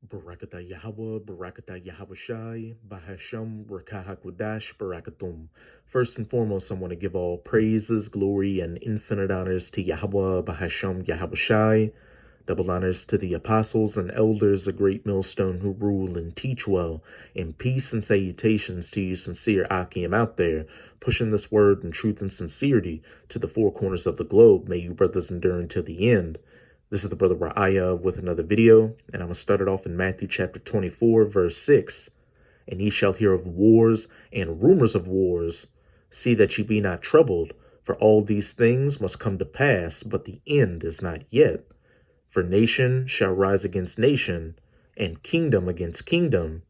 Barakatah Yahweh, Barakatah Yahawashi, Bahasham, Rakahakwadash, Barakatum. First and foremost, I want to give all praises, glory, and infinite honors to Yahweh, Bahasham, Yahawashi. Double honors to the apostles and elders, a great millstone who rule and teach well. And peace and salutations to you sincere Akim out there, pushing this word in truth and sincerity to the four corners of the globe. May you brothers endure until the end. This is the brother Ra'aya with another video, and I'm going to start it off in Matthew chapter 24, verse 6. And ye shall hear of wars and rumors of wars. See that ye be not troubled, for all these things must come to pass, but the end is not yet. For nation shall rise against nation, and kingdom against kingdom,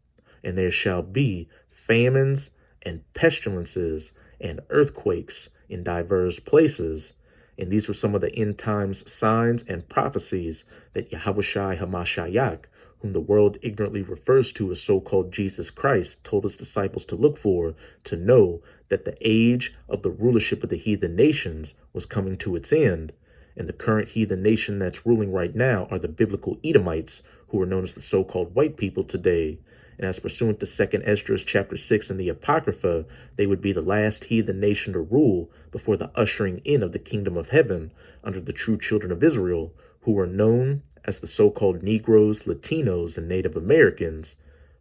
and there shall be famines and pestilences and earthquakes in divers places. And these were some of the end times signs and prophecies that Yahawashi Hamashiach, whom the world ignorantly refers to as so-called Jesus Christ, told his disciples to look for, to know that the age of the rulership of the heathen nations was coming to its end. And the current heathen nation that's ruling right now are the biblical Edomites, who are known as the so-called white people today. And as pursuant to 2nd Esdras chapter 6 in the Apocrypha, they would be the last heathen nation to rule before the ushering in of the kingdom of heaven under the true children of Israel, who are known as the so-called Negroes, Latinos, and Native Americans.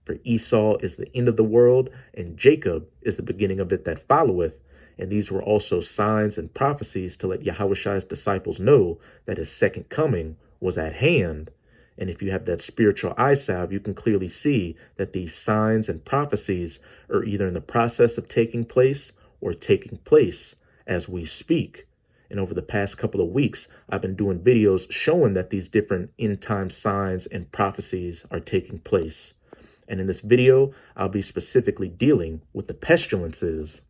For Esau is the end of the world, and Jacob is the beginning of it that followeth. And these were also signs and prophecies to let Yahawashi's disciples know that his second coming was at hand. And if you have that spiritual eye salve, you can clearly see that these signs and prophecies are either in the process of taking place or taking place as we speak. And over the past couple of weeks, I've been doing videos showing that these different end time signs and prophecies are taking place. And in this video, I'll be specifically dealing with the pestilences.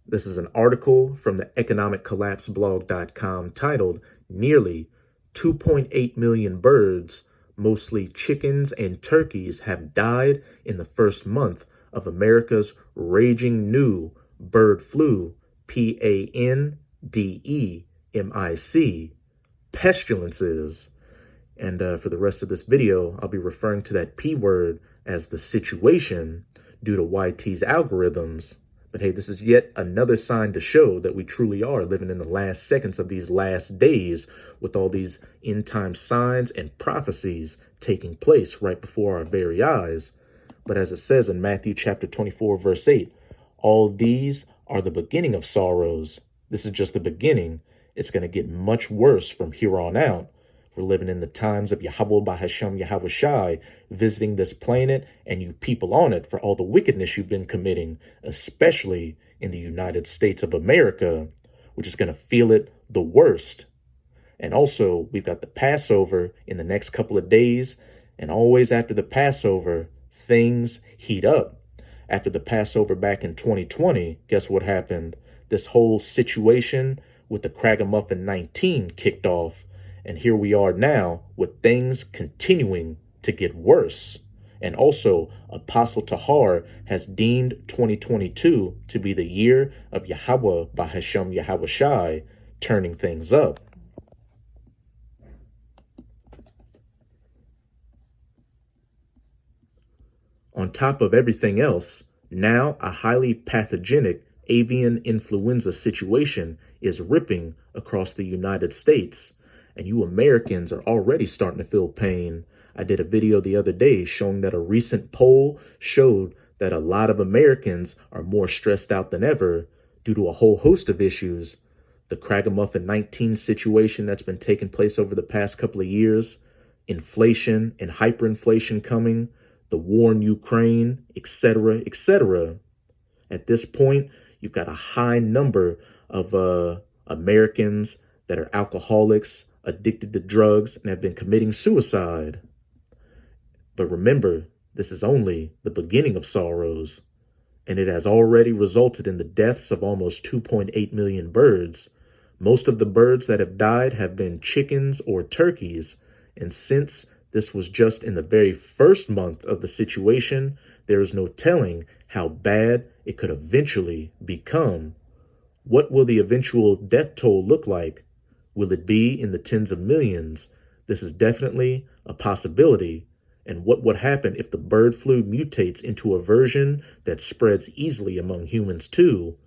This is an article from the economiccollapseblog.com titled Nearly 2.8 million birds, mostly chickens and turkeys, have died in the first month of America's raging new bird flu, pandemic, pestilences. And for the rest of this video, I'll be referring to that P word as the situation due to YT's algorithms. But hey, this is yet another sign to show that we truly are living in the last seconds of these last days with all these end time signs and prophecies taking place right before our very eyes. But as it says in Matthew chapter 24, verse 8, all these are the beginning of sorrows. This is just the beginning. It's going to get much worse from here on out. We're living in the times of Yahweh Bahasham Yahawashi visiting this planet and you people on it for all the wickedness you've been committing, especially in the United States of America, which is going to feel it the worst. And also, we've got the Passover in the next couple of days, and always after the Passover, things heat up. After the Passover back in 2020, guess what happened? This whole situation with the Kragamuffin 19 kicked off. And here we are now with things continuing to get worse. And also, Apostle Tahar has deemed 2022 to be the year of Yahweh Bahasham Yahawashi, turning things up. On top of everything else, now a highly pathogenic avian influenza situation is ripping across the United States. And you Americans are already starting to feel pain. I did a video the other day showing that a recent poll showed that a lot of Americans are more stressed out than ever due to a whole host of issues. The Kragamuffin 19 situation that's been taking place over the past couple of years, inflation and hyperinflation coming, the war in Ukraine, etc., etc. At this point, you've got a high number of Americans that are alcoholics, addicted to drugs, and have been committing suicide. But remember, this is only the beginning of sorrows, and it has already resulted in the deaths of almost 2.8 million birds. Most of the birds that have died have been chickens or turkeys, and since this was just in the very first month of the situation, there is no telling how bad it could eventually become. What will the eventual death toll look like? Will it be in the tens of millions? This is definitely a possibility. And what would happen if the bird flu mutates into a version that spreads easily among humans too?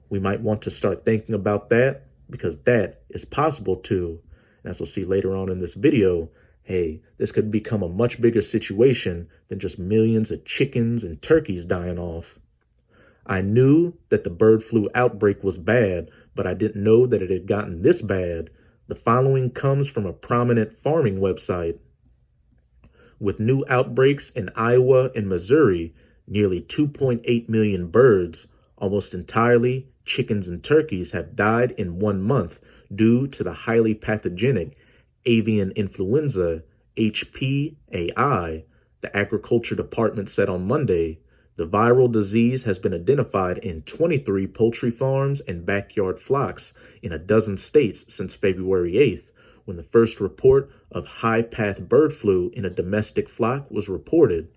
We might want to start thinking about that, because that is possible too. And as we'll see later on in this video, hey, this could become a much bigger situation than just millions of chickens and turkeys dying off. I knew that the bird flu outbreak was bad, but I didn't know that it had gotten this bad. The following comes from a prominent farming website. With new outbreaks in Iowa and Missouri, nearly 2.8 million birds, almost entirely chickens and turkeys, have died in 1 month due to the highly pathogenic avian influenza, HPAI, the Agriculture Department said on Monday. The viral disease has been identified in 23 poultry farms and backyard flocks in a dozen states since February 8th, when the first report of high-path bird flu in a domestic flock was reported.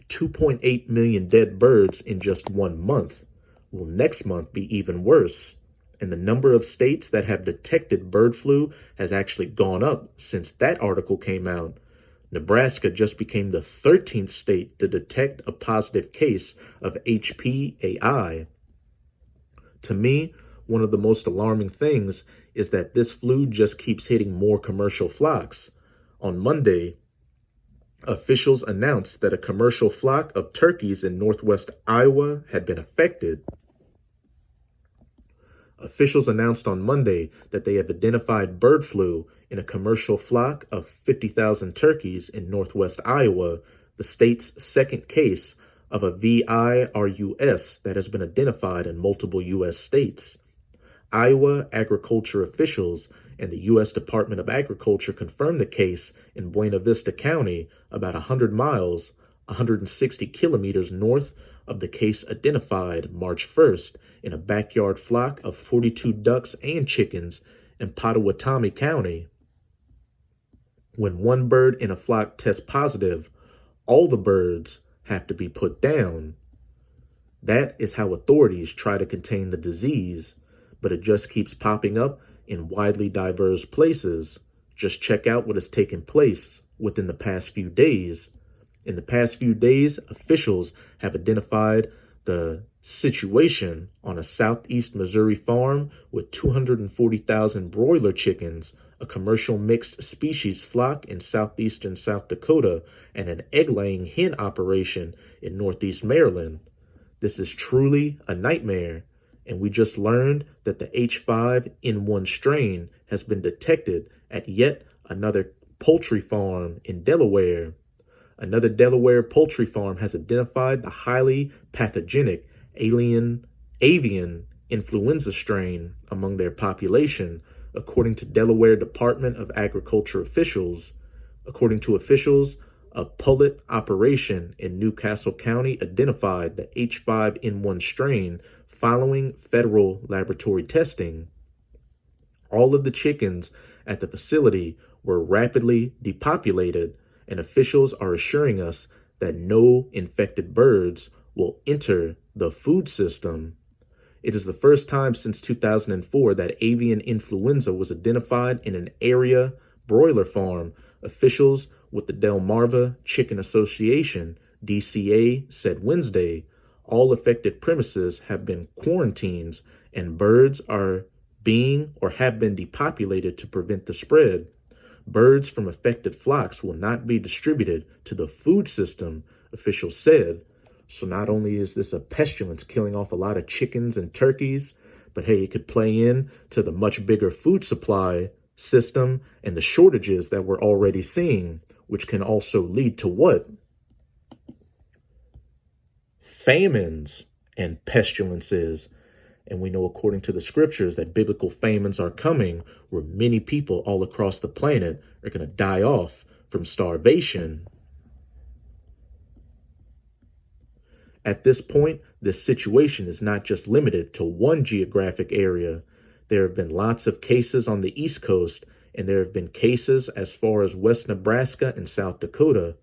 2.8 million dead birds in just 1 month. Will next month be even worse? And the number of states that have detected bird flu has actually gone up since that article came out. Nebraska just became the 13th state to detect a positive case of HPAI. To me, one of the most alarming things is that this flu just keeps hitting more commercial flocks. On Monday, officials announced that a commercial flock of turkeys in northwest Iowa had been affected. Officials announced on Monday that they have identified bird flu in a commercial flock of 50,000 turkeys in northwest Iowa, the state's second case of a VIRUS that has been identified in multiple U.S. states. Iowa agriculture officials and the U.S. Department of Agriculture confirmed the case in Buena Vista County, about 100 miles, 160 kilometers north of the case identified March 1st in a backyard flock of 42 ducks and chickens in Pottawatomie County. When one bird in a flock tests positive, all the birds have to be put down. That is how authorities try to contain the disease, but it just keeps popping up in widely diverse places. Just check out what has taken place within the past few days. In the past few days, officials have identified the situation on a southeast Missouri farm with 240,000 broiler chickens, a commercial mixed species flock in southeastern South Dakota, and an egg-laying hen operation in northeast Maryland. This is truly a nightmare, and we just learned that the H5N1 strain has been detected at yet another poultry farm in Delaware. Another Delaware poultry farm has identified the highly pathogenic avian influenza strain among their population, according to Delaware Department of Agriculture officials. According to officials, a pullet operation in Newcastle County identified the H5N1 strain following federal laboratory testing. All of the chickens at the facility were rapidly depopulated, and officials are assuring us that no infected birds will enter the food system. It is the first time since 2004 that avian influenza was identified in an area broiler farm. Officials with the Delmarva Chicken Association, DCA, said Wednesday all affected premises have been quarantined and birds are being or have been depopulated to prevent the spread. Birds from affected flocks will not be distributed to the food system, officials said. So not only is this a pestilence killing off a lot of chickens and turkeys, but hey, it could play in to the much bigger food supply system and the shortages that we're already seeing, which can also lead to what? Famines and pestilences. And we know according to the scriptures that biblical famines are coming, where many people all across the planet are going to die off from starvation. At this point, this situation is not just limited to one geographic area. There have been lots of cases on the East Coast, and there have been cases as far as West Nebraska and South Dakota.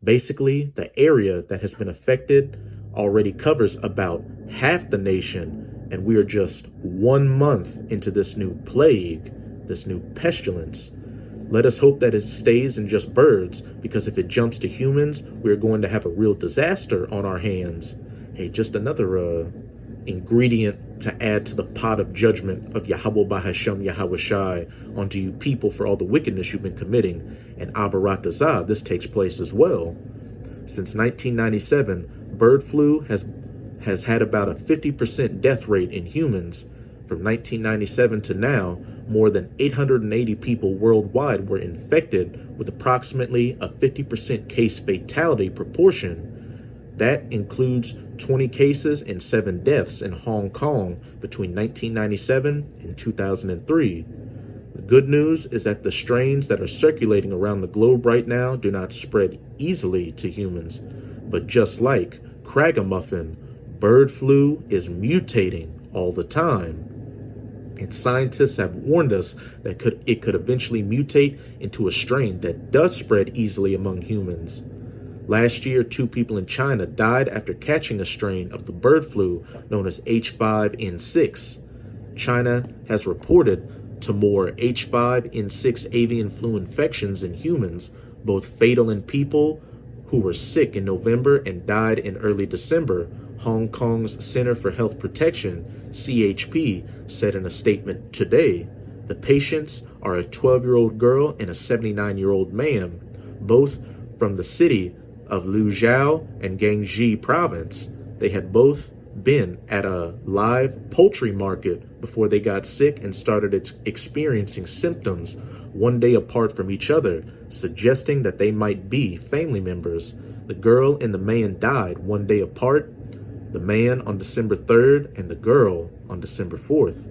Basically, the area that has been affected already covers about half the nation, and we are just 1 month into this new plague, this new pestilence. Let us hope that it stays in just birds, because if it jumps to humans, we're going to have a real disaster on our hands. Hey, just another ingredient to add to the pot of judgment of Yahweh Bahashem Yahweh Shai onto you people for all the wickedness you've been committing. And Abarat Azah, this takes place as well. Since 1997, bird flu has had about a 50% death rate in humans. From 1997 to now, more than 880 people worldwide were infected, with approximately a 50% case fatality proportion. That includes 20 cases and 7 deaths in Hong Kong between 1997 and 2003. The good news is that the strains that are circulating around the globe right now do not spread easily to humans. But just like Cragamuffin, bird flu is mutating all the time. And scientists have warned us that it could eventually mutate into a strain that does spread easily among humans. Last year, 2 people in China died after catching a strain of the bird flu known as H5N6. China has reported to more H5N6 avian flu infections in humans, both fatal in people who were sick in November and died in early December. Hong Kong's Center for Health Protection, CHP, said in a statement today. The patients are a 12-year-old girl and a 79-year-old man, both from the city of Luzhou and Guangxi province. They had both been at a live poultry market before they got sick and started experiencing symptoms 1 day apart from each other, suggesting that they might be family members. The girl and the man died 1 day apart, the man on December 3rd and the girl on December 4th.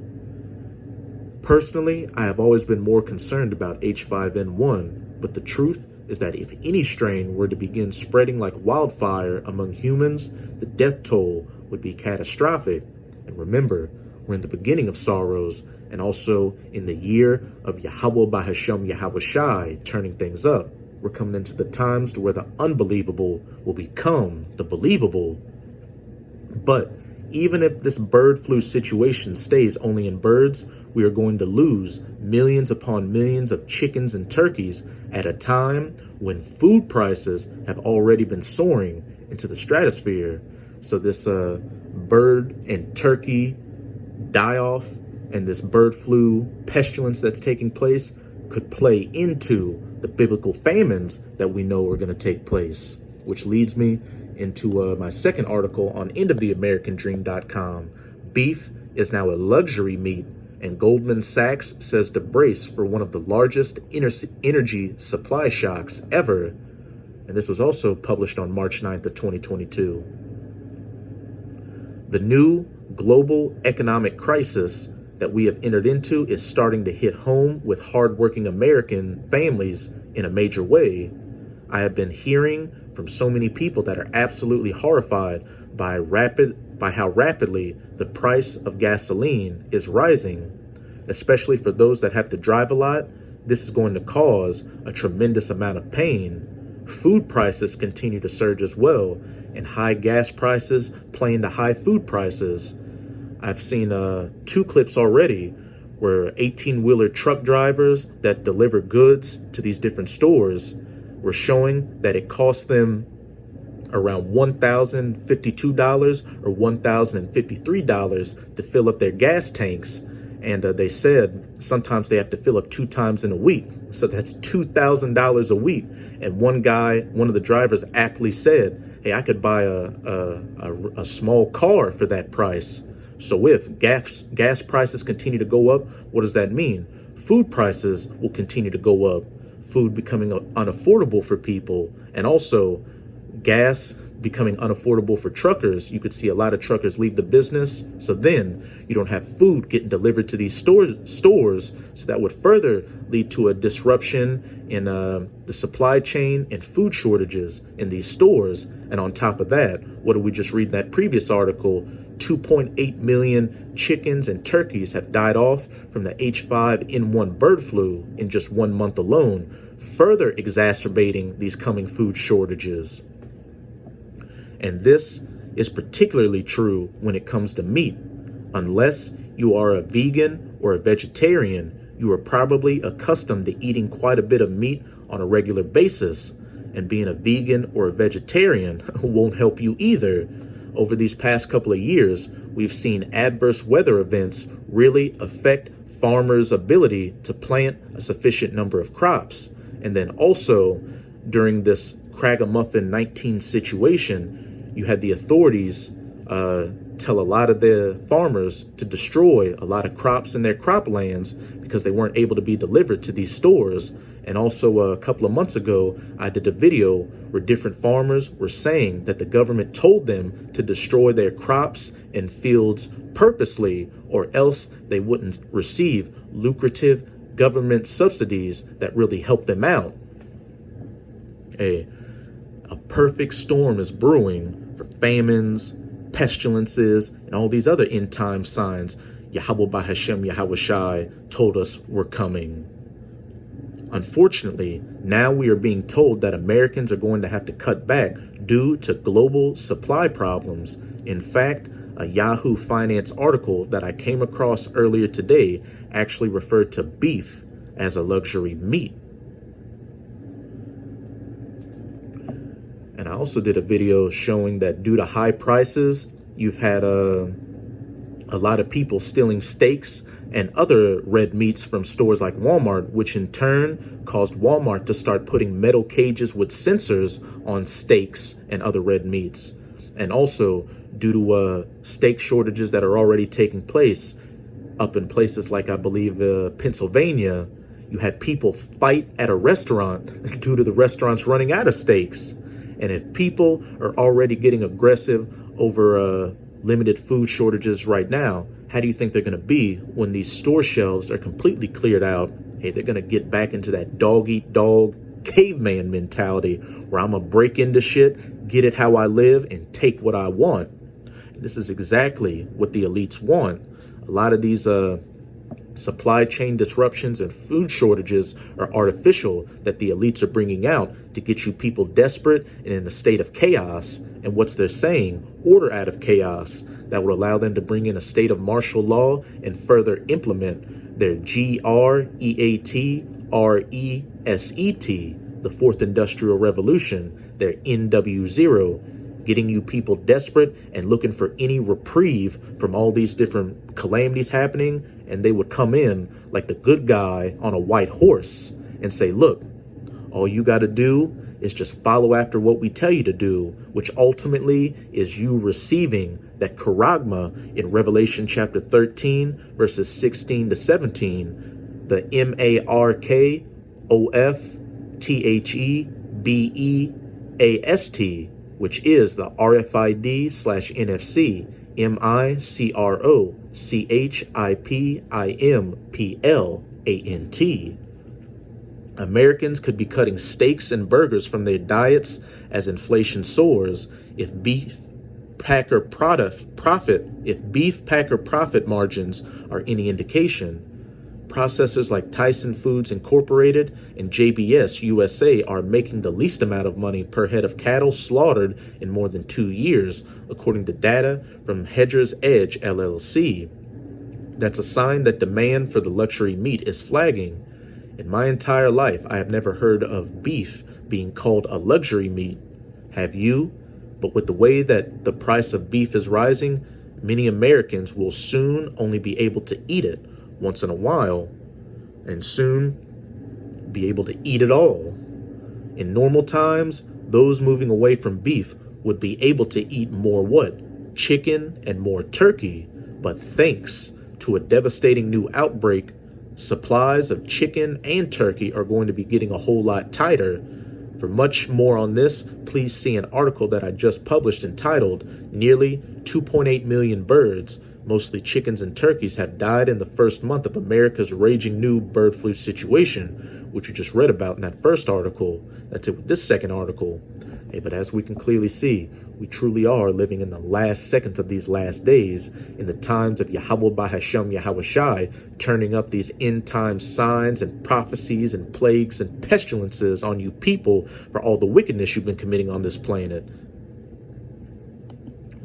Personally, I have always been more concerned about H5N1, but the truth is that if any strain were to begin spreading like wildfire among humans, the death toll would be catastrophic. And remember, we're in the beginning of sorrows, and also in the year of Yahweh Bahashem Yahweh Shai, turning things up. We're coming into the times where the unbelievable will become the believable. But even if this bird flu situation stays only in birds, we are going to lose millions upon millions of chickens and turkeys at a time when food prices have already been soaring into the stratosphere. So this bird and turkey die-off and this bird flu pestilence that's taking place could play into the biblical famines that we know are going to take place, which leads me into my second article on endoftheamericandream.com. Beef is now a luxury meat, and Goldman Sachs says to brace for one of the largest energy supply shocks ever. And this was also published on March 9th of 2022. The new global economic crisis that we have entered into is starting to hit home with hardworking American families in a major way. I have been hearing from so many people that are absolutely horrified by how rapidly the price of gasoline is rising. Especially for those that have to drive a lot, this is going to cause a tremendous amount of pain. Food prices continue to surge as well, and high gas prices play into high food prices. I've seen 2 clips already where 18-wheeler truck drivers that deliver goods to these different stores were showing that it costs them around $1,052 or $1,053 to fill up their gas tanks. And they said sometimes they have to fill up 2 times in a week. So that's $2,000 a week. And one of the drivers aptly said, hey, I could buy a small car for that price. So if gas prices continue to go up, what does that mean? Food prices will continue to go up, food becoming unaffordable for people, and also gas becoming unaffordable for truckers. You could see a lot of truckers leave the business. So then you don't have food getting delivered to these stores. So that would further lead to a disruption in the supply chain and food shortages in these stores. And on top of that, what did we just read in that previous article? 2.8 million chickens and turkeys have died off from the H5N1 bird flu in just 1 month alone, further exacerbating these coming food shortages. And this is particularly true when it comes to meat. Unless you are a vegan or a vegetarian, You are probably accustomed to eating quite a bit of meat on a regular basis, and being a vegan or a vegetarian won't help you either. Over these past couple of years, we've seen adverse weather events really affect farmers' ability to plant a sufficient number of crops. And then also, during this Cragamuffin 19 situation, you had the authorities tell a lot of the farmers to destroy a lot of crops in their croplands because they weren't able to be delivered to these stores. And also a couple of months ago, I did a video where different farmers were saying that the government told them to destroy their crops and fields purposely, or else they wouldn't receive lucrative government subsidies that really help them out. A perfect storm is brewing for famines, pestilences, and all these other end time signs Yahweh Bahashem Yahweh Shai told us were coming. Unfortunately, now we are being told that Americans are going to have to cut back due to global supply problems. In fact, a Yahoo Finance article that I came across earlier today actually referred to beef as a luxury meat. And I also did a video showing that due to high prices, you've had a lot of people stealing steaks and other red meats from stores like Walmart, which in turn caused Walmart to start putting metal cages with sensors on steaks and other red meats. And also, due to steak shortages that are already taking place up in places like, I believe, Pennsylvania, you had people fight at a restaurant due to the restaurants running out of steaks. And if people are already getting aggressive over limited food shortages right now, how do you think they're going to be when these store shelves are completely cleared out? Hey, they're going to get back into that dog-eat-dog caveman mentality where I'm going to break into shit, get it how I live, and take what I want. And this is exactly what the elites want. A lot of these supply chain disruptions and food shortages are artificial that the elites are bringing out to get you people desperate and in a state of chaos. And what's they're saying? Order out of chaos that would allow them to bring in a state of martial law and further implement their GREATRESET, the Fourth Industrial Revolution, their NW0, getting you people desperate and looking for any reprieve from all these different calamities happening. And they would come in like the good guy on a white horse and say, look, all you got to do is just follow after what we tell you to do, which ultimately is you receiving that charagma in Revelation chapter 13, verses 16 to 17, the MARKOFTHEBEAST, which is the RFID/NFC, MICROCHIPIMPLANT. Americans could be cutting steaks and burgers from their diets as inflation soars if beef packer profit margins are any indication. Processors like Tyson Foods Incorporated and JBS USA are making the least amount of money per head of cattle slaughtered in more than 2 years, according to data from Hedger's Edge LLC. That's a sign that demand for the luxury meat is flagging. In my entire life, I have never heard of beef being called a luxury meat. Have you? But with the way that the price of beef is rising, many Americans will soon only be able to eat it once in a while, and soon be able to eat it all. In normal times, those moving away from beef would be able to eat more what? Chicken and more turkey. But thanks to a devastating new outbreak, supplies of chicken and turkey are going to be getting a whole lot tighter. For much more on this, please see an article that I just published entitled, Nearly 2.8 Million Birds, Mostly Chickens and Turkeys, Have Died in the First Month of America's Raging New Bird Flu Situation, which you just read about in that first article. That's it with this second article. Hey, but as we can clearly see, we truly are living in the last seconds of these last days, in the times of Yahweh Bahashem Yahweh Shai, turning up these end time signs and prophecies and plagues and pestilences on you people for all the wickedness you've been committing on this planet.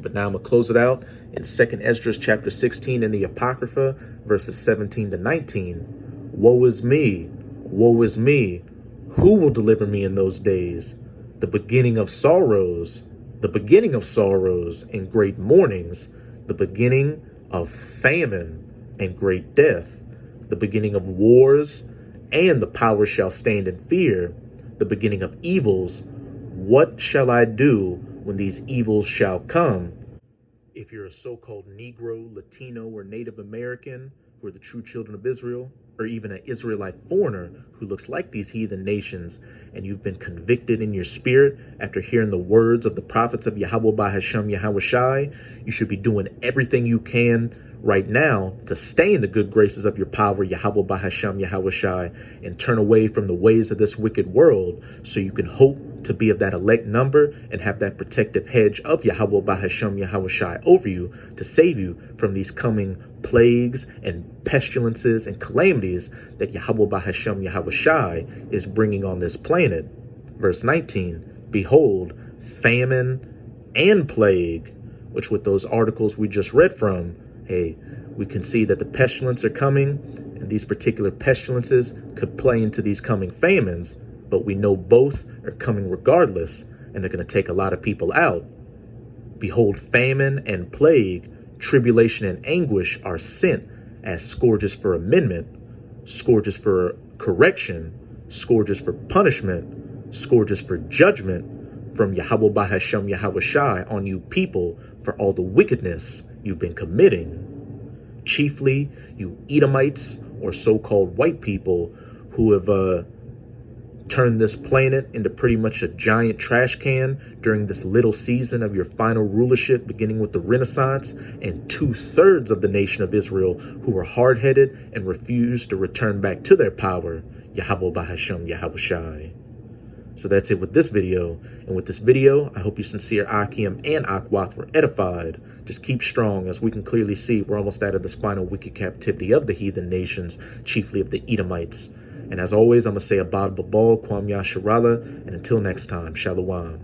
But now I'm going to close it out in 2nd Esdras chapter 16 in the Apocrypha, verses 17 to 19. Woe is me, woe is me. Who will deliver me in those days? The beginning of sorrows, and great mournings, the beginning of famine and great death, the beginning of wars, and the power shall stand in fear, the beginning of evils. What shall I do when these evils shall come? If you're a so-called Negro, Latino, or Native American who are the true children of Israel, or even an Israelite foreigner who looks like these heathen nations, and you've been convicted in your spirit after hearing the words of the prophets of Yahweh Bahashem Yahweh Shai, you should be doing everything you can right now to stay in the good graces of your power, Yahweh Bahashem Yahweh Shai, and turn away from the ways of this wicked world so you can hope to be of that elect number and have that protective hedge of Yahweh Bahashem Yahweh Shai over you to save you from these coming plagues and pestilences and calamities that Yahweh Bahashem Yahweh Shai is bringing on this planet. Verse 19, behold, famine and plague, which with those articles we just read from, hey, we can see that the pestilence are coming, and these particular pestilences could play into these coming famines, but we know both are coming regardless, and they're going to take a lot of people out. Behold, famine and plague, tribulation and anguish are sent as scourges for amendment, scourges for correction, scourges for punishment, scourges for judgment from Yahweh Bahashem Yahweh Shai on you people for all the wickedness you've been committing. Chiefly, you Edomites or so-called white people who have turned this planet into pretty much a giant trash can during this little season of your final rulership, beginning with the Renaissance, and 2/3 of the nation of Israel who are hard-headed and refuse to return back to their power, Yahweh Bahashem Yahweh Shai. So that's it with this video. And with this video, I hope you sincere Akim and Akwath were edified. Just keep strong, as we can clearly see we're almost out of this final wicked captivity of the heathen nations, chiefly of the Edomites. And as always, I'm going to say Abad Babal, Kwam Yasharala, and until next time, Shalom.